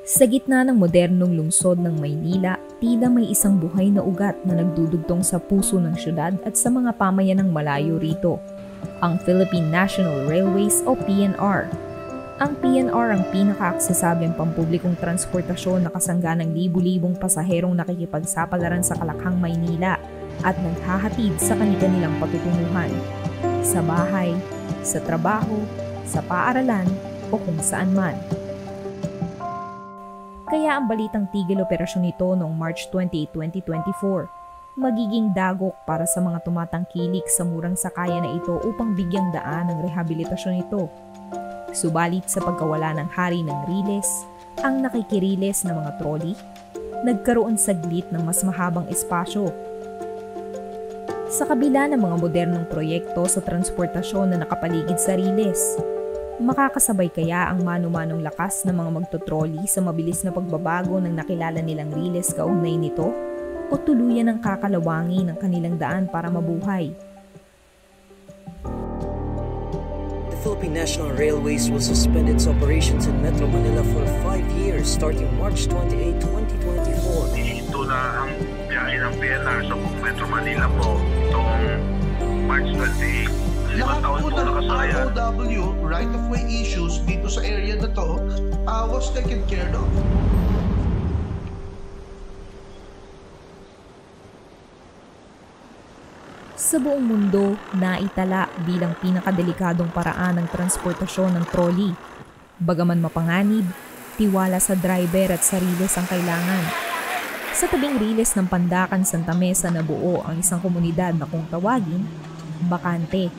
Sa gitna ng modernong lungsod ng Maynila, tila may isang buhay na ugat na nagdudugtong sa puso ng syudad at sa mga pamayanang malayo rito. Ang Philippine National Railways o PNR. Ang PNR ang pinaka-aksesableng pampublikong transportasyon na kasangga ng libu-libong pasaherong nakikipagsapalaran sa Kalakhang, Maynila at naghahatid sa kanilang patutunguhan. Sa bahay, sa trabaho, sa paaralan o kung saan man. Kaya ang balitang tigil operasyon nito noong March 28, 2024, magiging dagok para sa mga tumatangkilik sa murang sakaya na ito upang bigyang daan ang rehabilitasyon nito. Subalit sa pagkawala ng hari ng riles, ang nakikiriles na mga trolley, nagkaroon saglit ng mas mahabang espasyo. Sa kabila ng mga modernong proyekto sa transportasyon na nakapaligid sa riles, makakasabay kaya ang mano-manong lakas ng mga magtotrolley sa mabilis na pagbabago ng nakilala nilang riles kaugnay nito o tuluyan ng kakalawangin ng kanilang daan para mabuhay? The Philippine National Railways will suspend its operations in Metro Manila for 5 years starting March 28, 2024. Ito na ang biyahe ng PNR sa Metro Manila po itong March 28. Lahat po ng ROW, right-of-way issues dito sa area na to, was taken care of. Sa buong mundo, naitala bilang pinakadelikadong paraan ng transportasyon ng trolley. Bagaman mapanganib, tiwala sa driver at sa riles ang kailangan. Sa tabing riles ng Pandacan, Santa Mesa na buo ang isang komunidad na kung tawagin, bakante.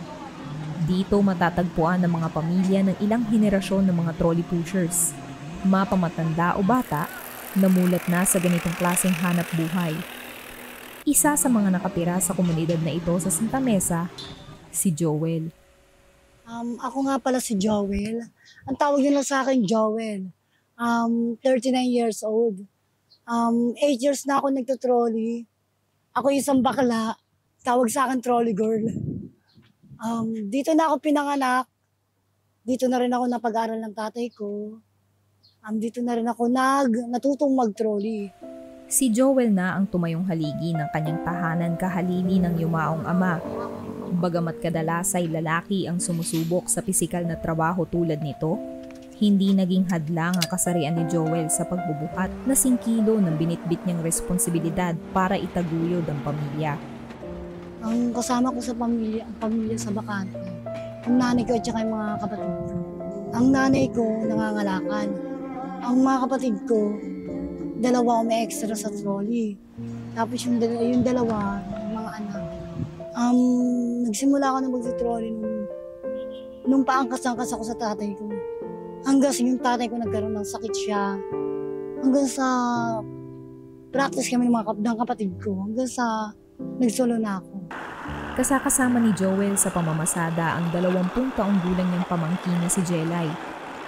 Dito matatagpuan ng mga pamilya ng ilang henerasyon ng mga trolley pushers. Mapamatanda o bata, namulat na sa ganitong klaseng hanap buhay. Isa sa mga nakatira sa komunidad na ito sa Santa Mesa, si Joel. Ako nga pala si Joel. Ang tawag nila sa akin Joel. 39 years old. 8 years na ako nagtutrolley. Ako isang bakla. Tawag sa akin trolley girl. Dito na ako pinanganak. Dito na rin ako napag-aral ng tatay ko. Dito na rin ako natutong mag-trolley. Si Joel na ang tumayong haligi ng kanyang tahanan kahalili ng yumaong ama. Bagamat kadalas ay lalaki ang sumusubok sa pisikal na trabaho tulad nito, hindi naging hadlang ang kasarian ni Joel sa pagbubuhat na singkilo ng binitbit niyang responsibilidad para itaguyod ang pamilya. Ang kasama ko sa pamilya, ang pamilya sa bakante, ang nanay ko at saka yung mga kapatid ko. Ang nanay ko nangangalakan. Ang mga kapatid ko, dalawa may extra sa trolley. Tapos yung dalawa, yung mga anak. Nagsimula ako na mag-trolley nung paangkas-angkas ako sa tatay ko. Hanggang yung tatay ko nagkaroon ng sakit siya. Hanggang sa practice kami ng kapatid ko. Hanggang sa nagsolo na ako. Kasakasama ni Joel sa pamamasada ang 20 taong gulang niyang pamangkin na si Jelay.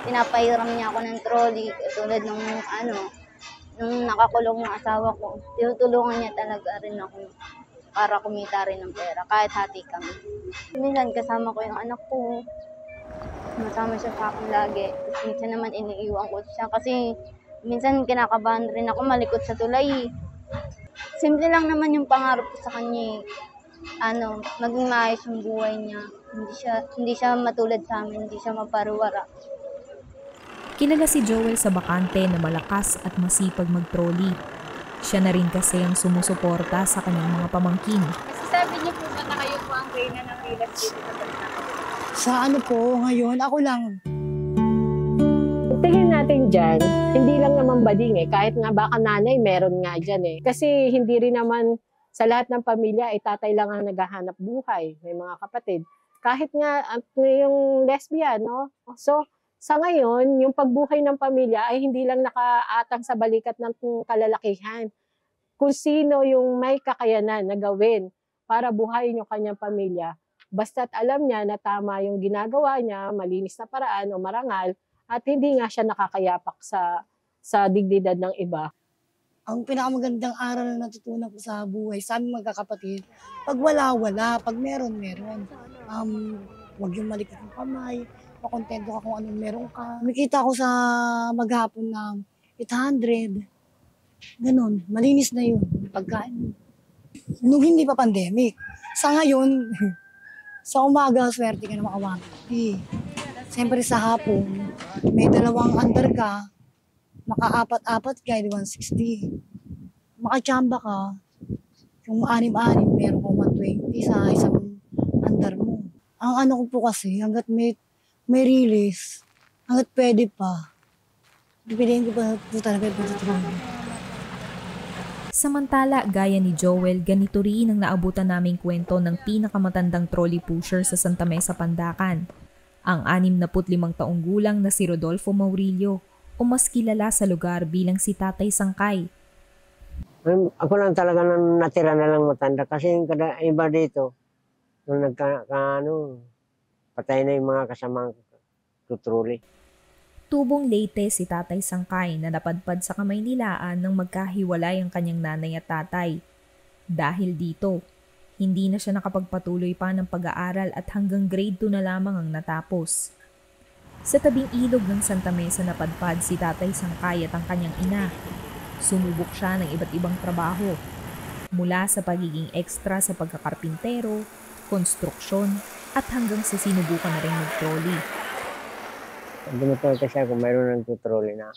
Pinapahiram niya ako ng trolley tulad nung nakakulong yung asawa ko. Tinutulungan niya talaga rin ako para kumita rin ng pera kahit hati kami. Minsan kasama ko yung anak ko. Masama siya sa akin lagi. Minsan naman iniiwan ko siya kasi minsan kinakabahan rin ako malikot sa tulay. Simple lang naman yung pangarap ko sa kanya. Maging maayos yung buhay niya. Hindi siya matulad sa amin, hindi siya maparuwara. Kilala si Joel sa bakante na malakas at masipag mag-trolley. Siya na rin kasi ang sumusuporta sa kanyang mga pamangkin. Sabi niyo po ba na kayo po ang reyna ng riles dito sa bansa? Sa ngayon, ako lang. Tingin natin dyan, hindi lang naman bading kahit nga baka nanay meron nga dyan Kasi hindi rin naman sa lahat ng pamilya ay tatay lang ang naghahanap buhay, may mga kapatid. Kahit nga yung lesbian, no? So, sa ngayon, yung pagbuhay ng pamilya ay hindi lang nakaatang sa balikat ng kalalakihan. Kung sino yung may kakayanan na gawin para buhayin yung kanyang pamilya, basta't alam niya na tama yung ginagawa niya, malinis na paraan o marangal, at hindi nga siya nakakayapak sa dignidad ng iba. Ang pinakamagandang aral na natutunan ko sa buhay, sa aming magkakapatid, pag wala, pag meron. Huwag yung malikot ng kamay, makontento ka kung anong meron ka. Nakita ko sa maghapon na 800. Ganon, malinis na yun, pagkain. Nung hindi pa pandemic. Sa ngayon, sa umaga, swerte ka na maka-150. Siyempre sa hapon, may 2 under ka, maka-4 ka, 160. Makachamba ka, yung 6-6, meron kang 120 sa isang under mo. Ang ano ko po kasi, hanggat may release, hanggat pwede pa, pipiliin ko pa po talaga yung pagtutuloy. Samantala, gaya ni Joel, ganito rin ang naabutan naming kwento ng pinakamatandang trolley pusher sa Santa Mesa, Pandacan. Ang 65 taong gulang na si Rodolfo Maurilio, o mas kilala sa lugar bilang si Tatay Sangkay. Ako lang talaga natira na lang matanda kasi yung iba dito, nung patay na yung mga kasamang tutruli. Tubong Leyte si Tatay Sangkay na napadpad sa Kamaynilaan nang magkahiwalay ang kanyang nanay at tatay. Dahil dito, hindi na siya nakapagpatuloy pa ng pag-aaral at hanggang grade 2 na lamang ang natapos. Sa tabing ilog ng Santa Mesa napadpad si Tatay Sangkay at ang kanyang ina. Sumubok siya ng iba't ibang trabaho, mula sa pagiging extra sa pagkakarpintero, konstruksyon, at hanggang sa sinubukan na rin mag-trolley. Dumatol kasi ako, mayroon ng tutroli na.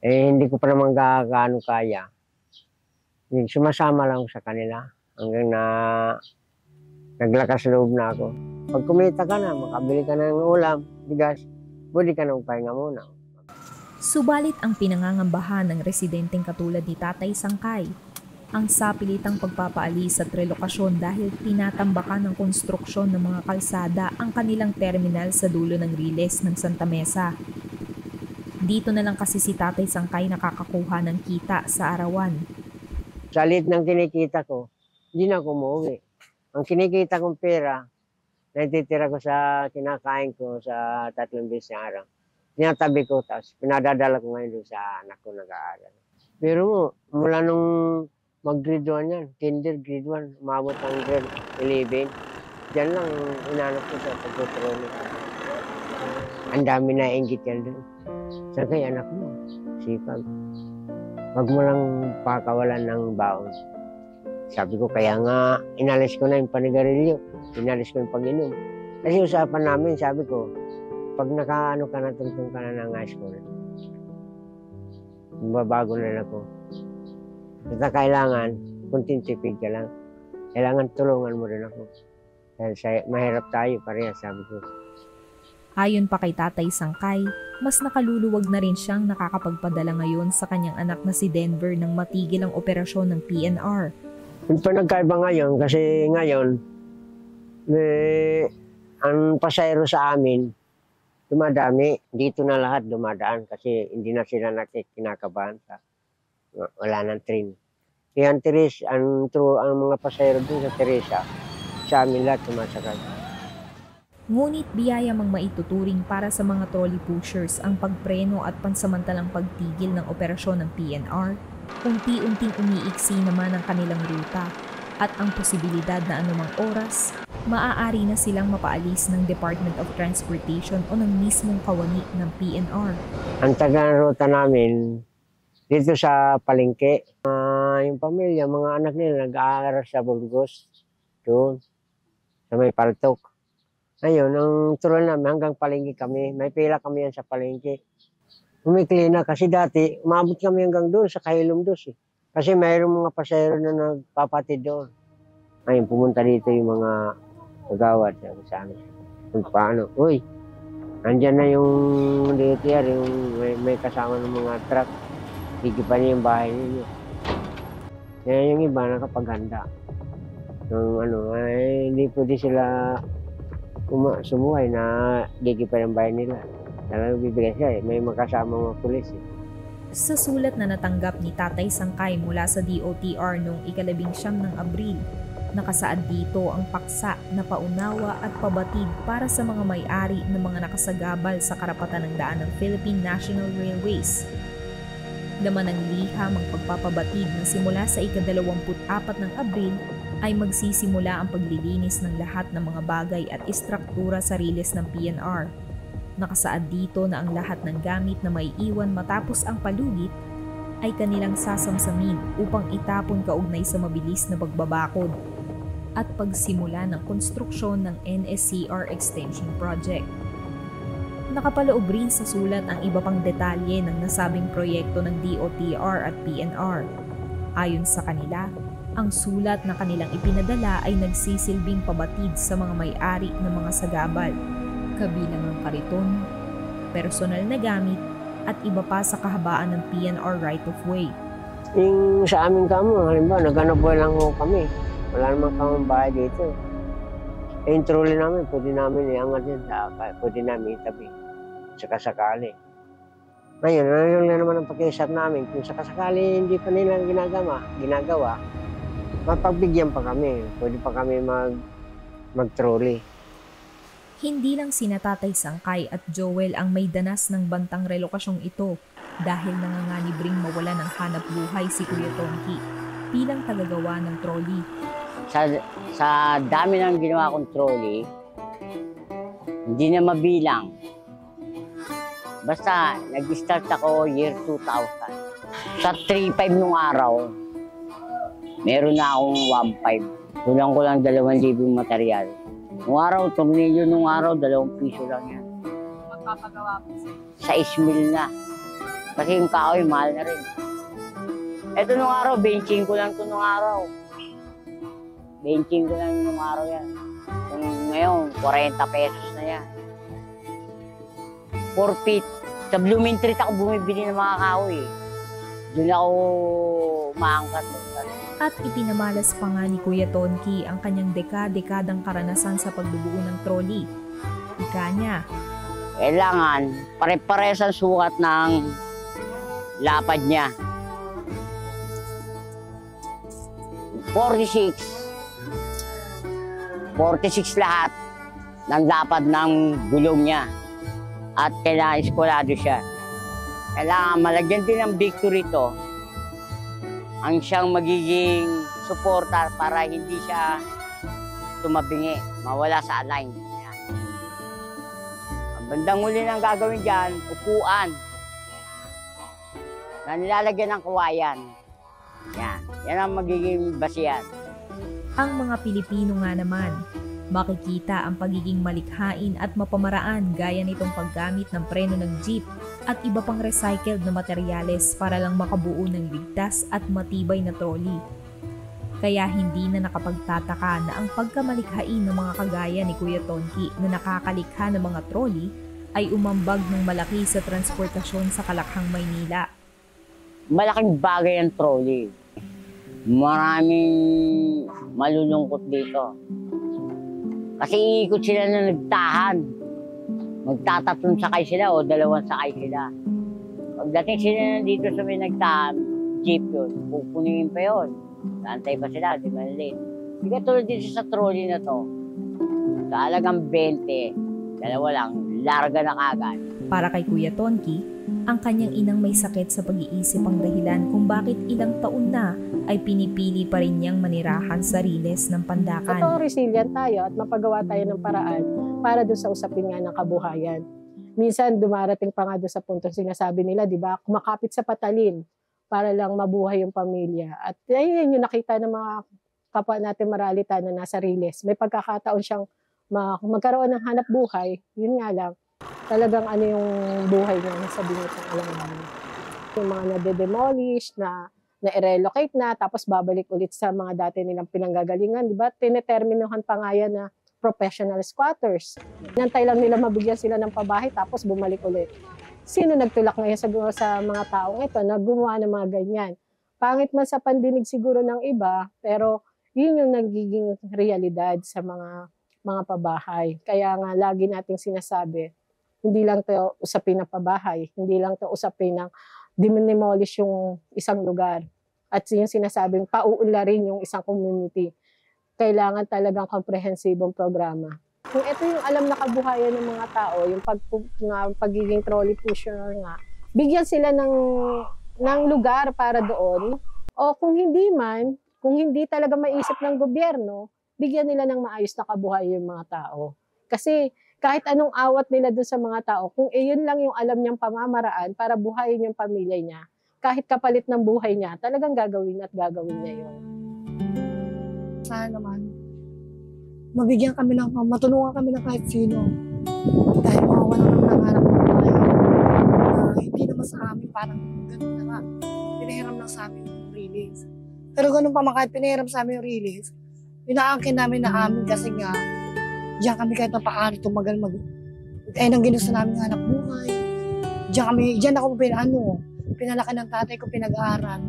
Hindi ko pa naman gaano kaya. Sumasama lang sa kanila hanggang na naglakas loob na ako. Pag kumita ka na, makabili ka ng ulam, bigas, pwede ka na magpahinga muna. Subalit ang pinangangambahan ng residenteng katulad ni Tatay Sangkay, ang sapilitang pagpapaalis at relokasyon dahil tinatambakan ng konstruksyon ng mga kalsada ang kanilang terminal sa dulo ng Riles ng Santa Mesa. Dito na lang kasi si Tatay Sangkay nakakakuha ng kita sa arawan. Sa liit ng kinikita ko, hindi na ako umuwi. Ang kinikita kong pera, natitira ko sa kinakain ko sa 3 beses na araw. Tinatabi ko, tapos pinadadala ko ngayon doon sa anak ko nag-aaral. Pero mula nung mag-grade 1 yan, kinder, grade 1, umabot ang grade 11. Diyan lang inanap ko sa pagtutroli. Ang dami na inggit yan doon. Saan kay anak mo? Sipag. Wag mo lang pakawalan ng baon. Sabi ko, kaya nga inalis ko na yung panigarilyo. Inalis ko yung pag-inom. Kasi usapan namin, sabi ko, pag nakaano ka na, tuntong ka na ng high school, babago na ako. Basta kailangan, kunting tipid ka lang. Kailangan tulungan mo rin ako. Dahil mahirap tayo, pareha, sabi ko. Ayon pa kay Tatay Sangkay, mas nakaluluwag na rin siyang nakakapagpadala ngayon sa kanyang anak na si Denver nang matigil ang operasyon ng PNR. Yung nagkaiba ngayon, kasi ngayon, ang pasayro sa amin, dumadami. Dito na lahat dumadaan kasi hindi na sila kinakabahan sa wala nang train. Kaya ang mga pasayro doon sa Teresa, sa amin lahat sumasakay. Ngunit biyaya mang maituturing para sa mga trolley pushers ang pagpreno at pansamantalang pagtigil ng operasyon ng PNR, unti-unting umiiksi naman ang kanilang ruta at ang posibilidad na anumang oras, maaari na silang mapaalis ng Department of Transportation o ng mismong kawani ng PNR. Ang tagang ruta namin, dito sa Palengke, yung pamilya, mga anak nila nag-aaral sa Burgos, doon, sa may Paltok. Ngayon, ang tuloy namin hanggang Palengke kami, may pila kami yan sa Palengke. Umikli na kasi dati, umabot kami hanggang doon sa Kahilom dos. Kasi mayroong mga pasahero na nagpapatid doon. Ngayon, pumunta dito yung mga kagawad sa amin. Kung paano, uy, nandyan na yung DTR, yung may kasama ng mga truck. Higipan niya yung bahay ninyo. Kaya yung iba nakapaghanda. Hindi pwede sila sumuhay na gigipan yung bahay nila. Talagang bibigyan siya may makasama mga pulis eh. Sa sulat na natanggap ni Tatay Sangkay mula sa DOTR noong 19 ng Abril, nakasaad dito ang paksa na paunawa at pabatid para sa mga may-ari ng mga nakasagabal sa karapatan ng daan ng Philippine National Railways. Laman ng liham ang pagpapabatid na simula sa ika-24 ng Abril ay magsisimula ang paglilinis ng lahat ng mga bagay at istruktura sa riles ng PNR. Nakasaad dito na ang lahat ng gamit na maiiwan matapos ang palugit ay kanilang sasamsamin upang itapon kaugnay sa mabilis na pagbabakod at pagsimula ng konstruksyon ng NSCR Extension Project. Nakapaloob rin sa sulat ang iba pang detalye ng nasabing proyekto ng DOTR at PNR. Ayon sa kanila, ang sulat na kanilang ipinadala ay nagsisilbing pabatid sa mga may-ari ng mga sagabal, kabilang ang kariton, personal na gamit, at iba pa sa kahabaan ng PNR right-of-way. Yung sa amin kamo, halimbawa, naganaboy lang ho kami. Wala naman kamang bahay dito. Yung trolley namin, pwede namin iangat yan sa pwede namin itabi. Sakasakali. Ngayon, ano lang naman ang pakiusap namin, kung sakasakali hindi pa nila ginagawa, mapagbigyan pa kami. Pwede pa kami mag-trolley. Hindi lang sina Tatay Sangkay at Joel ang may danas ng bantang relokasyong ito dahil nanganganib ring mawala ng hanap buhay si Kuya Tonki bilang tagagawa ng trolley. Sa dami ng ginawa kong trolley, hindi na mabilang. Basta nag-start ako year 2000. Sa 3.5 nung araw, meron na akong 1.5. Kulang ko lang 2,000 material. Nung araw, tornilyo nung araw, 2 piso lang yan. Magpapagawa po sa 6 mil na. Kasi yung kahoy, mahal na rin. Eto nung araw, benching ko lang ito nung araw. Benching ko lang nung araw yan. Kung ngayon, 40 pesos na yan. 4 feet. Sa Blooming Street ako bumibili ng mga kahoy. Doon ako maangkat. At ipinamalas pa nga ni Kuya Tonki ang kanyang dekadang karanasan sa pagbubuo ng trolley. Ika niya, kailangan pare-pares ang sukat ng lapad niya. 46 lahat ng lapad ng gulong niya. At kailangan eskwalado siya. Kailangan malagyan din ng victory to ang siyang magiging suporta para hindi siya tumabingi, mawala sa align. Yan. Ang bandang huli ng gagawin dyan, upuan na nilalagyan ng kawayan. Yan. Yan ang magiging basihan. Ang mga Pilipino nga naman, makikita ang pagiging malikhain at mapamaraan gaya nitong paggamit ng preno ng jeep at iba pang recycled na materyales para lang makabuo ng ligtas at matibay na trolley. Kaya hindi na nakapagtataka na ang pagkamalikhain ng mga kagaya ni Kuya Tonki na nakakalikha ng mga trolley ay umambag ng malaki sa transportasyon sa Kalakhang, Maynila. Malaking bagay ang trolley. Maraming malulungkot dito. Kasi iikot sila na nagtahan. Magtatatlong sakay sila o 2 sakay sila. Pagdating sila na dito sa may nagtahan, jeep yun, pupunin pa yun. Naantay pa sila, di malilate. Hindi ka tulad dito sa trolley na to. Sa alagang 20, 2 lang, larga na kagad. Para kay Kuya Tonki, ang kanyang inang may sakit sa pag-iisip ang dahilan kung bakit ilang taon na ay pinipili pa rin niyang manirahan sa Riles ng Pandakan. Totoo, resilient tayo at mapagawa tayo ng paraan para doon sa usapin nga ng kabuhayan. Minsan dumarating pa nga doon sa punto sinasabi nila, di ba, kumakapit sa patalin para lang mabuhay yung pamilya. At ayun yung nakita ng mga kapwa natin maralita na nasa Riles. May pagkakataon siyang magkaroon ng hanap buhay, yun nga lang. Talagang ano yung buhay niya nasa bingit ng alangan. Yung mga nade-demolish, na-relocate na, tapos babalik ulit sa mga dati nilang pinanggagalingan. Diba? Tineterminohan pa nga yan na professional squatters. Nantay lang nila mabigyan sila ng pabahay, tapos bumalik ulit. Sino nagtulak ngayon sa mga taong ito na gumawa ng mga ganyan? Pangit man sa pandinig siguro ng iba, pero yun yung nagiging realidad sa mga pabahay. Kaya nga lagi nating sinasabi, hindi lang to usapin ng pabahay, hindi lang to usapin ng demolish yung isang lugar. At yung sinasabing pauunlarin yung isang community. Kailangan talagang komprehensibong programa. Kung ito yung alam na kabuhayan ng mga tao, yung pagiging trolley pusher nga, bigyan sila ng lugar para doon. O kung hindi man, kung hindi talaga maisip ng gobyerno, bigyan nila ng maayos na kabuhayan yung mga tao. Kasi Kahit anong awat nila doon sa mga tao, kung iyon lang yung alam niyang pamamaraan para buhayin yung pamilya niya, kahit kapalit ng buhay niya, talagang gagawin at gagawin niya yun. Sana naman, mabigyan kami ng, matulungan kami ng kahit sino. Dahil mawawala ng nangarap ng buhay. Hindi naman sa amin, parang ganun na nga. Pinahiram lang sa amin yung release. Pero ganun pa man, kahit pinahiram sa amin yung release, inaangkin namin na amin kasi nga, diyan kami kahit na paano tumagal nang ginusto namin ng anak buhay. Diyan ako pinalaki ng tatay ko, pinag-aaral.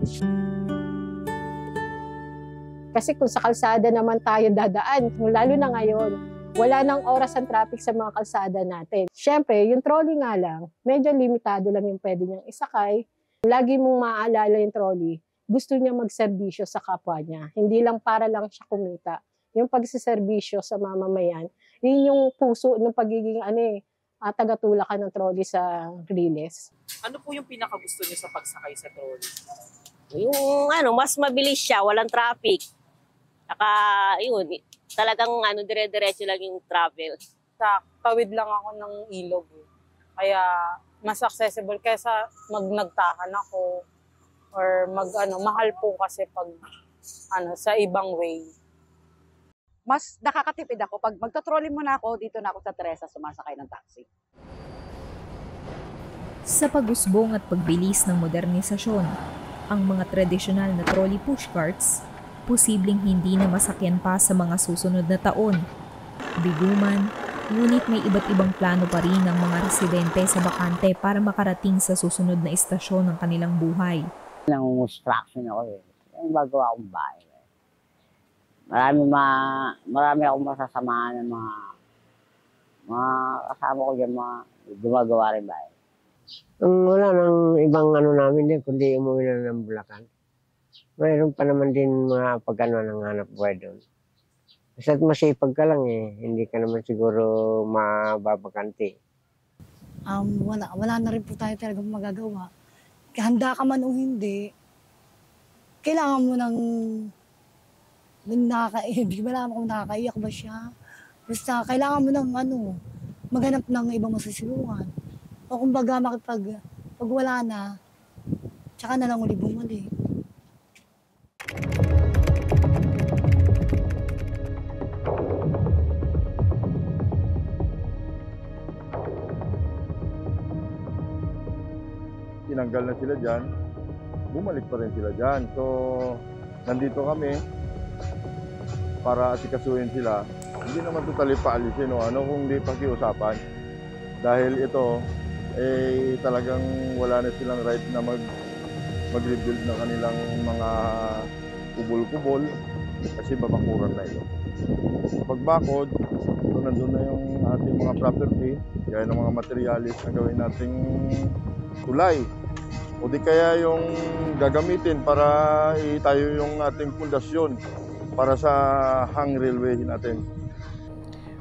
Kasi kung sa kalsada naman tayo dadaan, lalo na ngayon, wala nang oras ang traffic sa mga kalsada natin. Siyempre, yung trolley nga lang, medyo limitado lang yung pwede niyang isakay. Lagi mong maaalala yung trolley, gusto niya magserbisyo sa kapwa niya. Hindi lang para lang siya kumita. Yung pagsiservisyo sa mamamayan, yun yung puso ng pagiging tagatulakan ng trolley sa Riles. Ano po yung pinakagusto niyo sa pagsakay sa trolley? Yung mas mabilis siya, walang traffic. Saka, yun, talagang dire-diretso lang yung travel. Sa tawid lang ako ng ilog. Kaya mas accessible kaysa nagtahan ako or mahal po kasi pag sa ibang way. Mas nakakatipid ako pag magto-trolley muna ako, dito na ako sa Teresa sumasakay ng taxi. Sa pag-usbong at pagbilis ng modernisasyon, ang mga tradisyonal na trolley pushcarts posibleng hindi na masakyan pa sa mga susunod na taon. Biguman, ngunit may iba't ibang plano pa rin ng mga residente sa bakante para makarating sa susunod na istasyon ng kanilang buhay. Nang-construction ako eh. Yung magawa akong bahay. Marami akong masasamahan ng mga kasama ko dyan, mga gumagawa rin bahay. Wala nang ibang namin din, kundi umuwi na ng Bulacan. Mayroon pa naman din mga ng hanap buhay doon. Basta't masipag ka lang hindi ka naman siguro mababakante. Wala na rin po tayo talagang magagawa. Handa ka man o hindi, kailangan mo hindi ba alam kung nakakaiyak ba siya. Basta kailangan mo maghanap ng ibang masusulungan. O kumbaga pag wala na, tsaka na lang uli bumalik. Tinanggal na sila dyan, bumalik pa rin sila dyan. So, nandito kami para asikasuhin sila. Hindi naman totally paalisin kung hindi pakiusapan. Dahil ito, talagang wala na silang right na mag-rebuild ng kanilang mga kubol-kubol kasi babakuran na ito. Pagbakod, nandun na yung ating mga property, gaya ng mga materialis na gawin nating tulay. O di kaya yung gagamitin para itayo yung ating pundasyon para sa hang railway natin.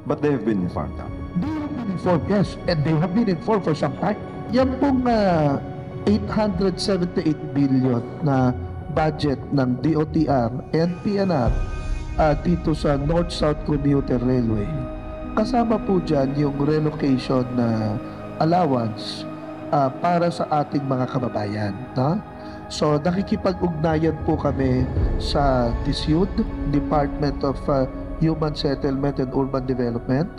But they have been informed now. They have been informed, yes. And they have been informed for some time. Yan pong 878 billion na budget ng DOTR and PNR dito sa North-South Commuter Railway. Kasama po dyan yung relocation na allowance para sa ating mga kababayan. So nakikipag-ugnayan po kami sa DSUD, Department of Human Settlement and Urban Development,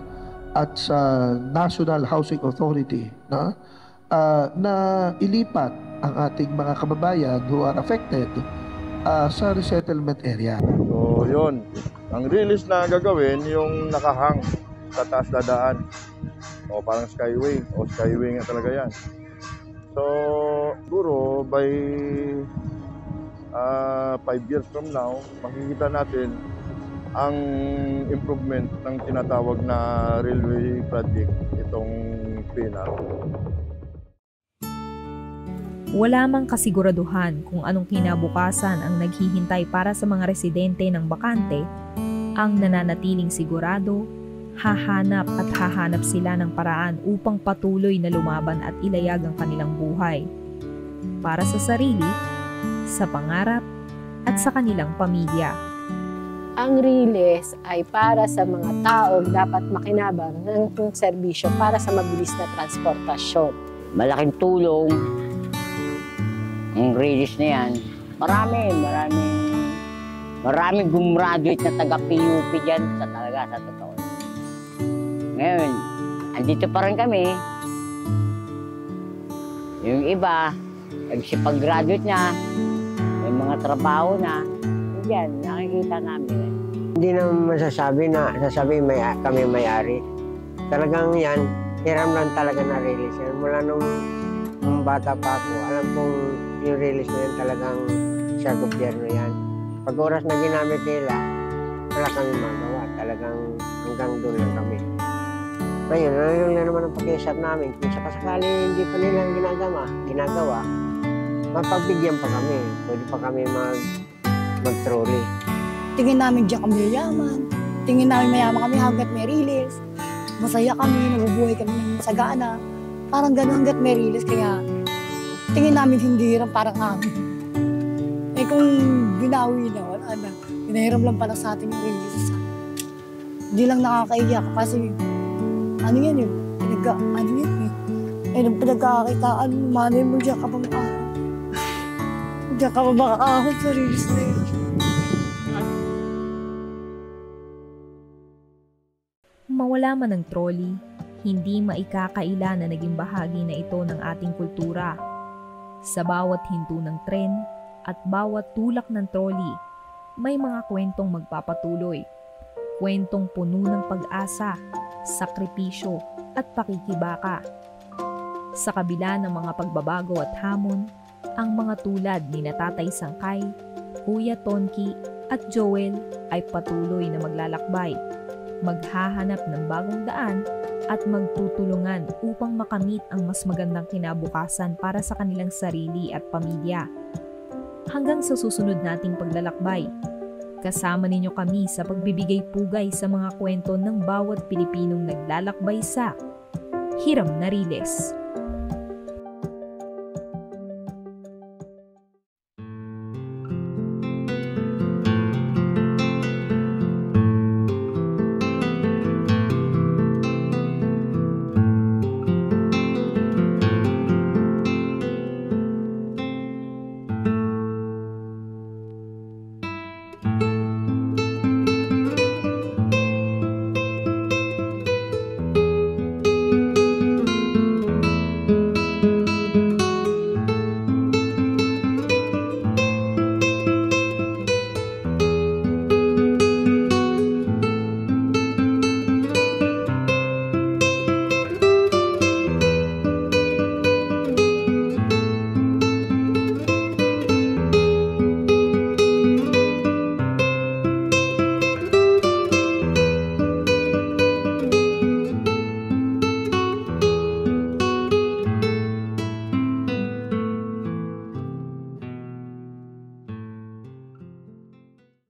at sa National Housing Authority na ilipat ang ating mga kababayan who are affected sa resettlement area. So yun, ang release na gagawin yung nakahang sa taas dadaan o parang skyway nga talaga yan. So siguro by 5 years from now makikita natin ang improvement ng tinatawag na railway project itong PNR. Wala mang kasiguraduhan kung anong kinabukasan ang naghihintay para sa mga residente ng bakante. Ang nananatiling sigurado, hahanap sila ng paraan upang patuloy na lumaban at ilayag ang kanilang buhay. Para sa sarili, sa pangarap, at sa kanilang pamilya. Ang Riles ay para sa mga taong dapat makinabang ng serbisyo para sa mabilis na transportasyon. Malaking tulong ang Riles na yan. Maraming gumraduate na taga-PUP dyan sa totoo. Ngayon, andito pa rin kami. Yung iba, nagsipag-graduate na, may mga trabaho na. Yan, nakikita namin. Hindi naman masasabi na kami may-ari. Talagang yan, hiram lang talaga na release yan. Mula nung bata pa ako, alam kong yung release na yan talagang sa gobyerno yan. Pag oras na ginamit nila, wala kami magawa. Talagang hanggang doon lang kami. Ngayon, yun lang naman ang pag-iisap namin. Kung sakasakali hindi pa nila ginagawa, mapagbigyan pa kami. Pwede pa kami mag-trolley. Tingin namin diyan kami yaman. Tingin namin mayaman kami hanggat may release. Masaya kami, nabubuhay kami ng sagana. Parang gano'n hanggat may release. Kaya tingin namin hindi hiram parang amin. Eh kung binawi na, wala na. Pinahiram lang pala sa atin yung release. Hindi lang nakakaiyak kasi ano yan yun? Nung pinagkakakitaan, manay mo diyan ka pa makakahon. Diyan ka pa makakahon sa release na yun. Mawala man ng trolley, hindi maikakaila na naging bahagi na ito ng ating kultura. Sa bawat hinto ng tren at bawat tulak ng trolley, may mga kwentong magpapatuloy. Kwentong puno ng pag-asa, sakripisyo at pakikibaka. Sa kabila ng mga pagbabago at hamon, ang mga tulad ni Tatay Sangkay, Kuya Tonki at Joel ay patuloy na maglalakbay, maghahanap ng bagong daan at magtutulungan upang makamit ang mas magandang kinabukasan para sa kanilang sarili at pamilya. Hanggang sa susunod nating paglalakbay, kasama ninyo kami sa pagbibigay pugay sa mga kwento ng bawat Pilipinong naglalakbay sa Hiram na Riles.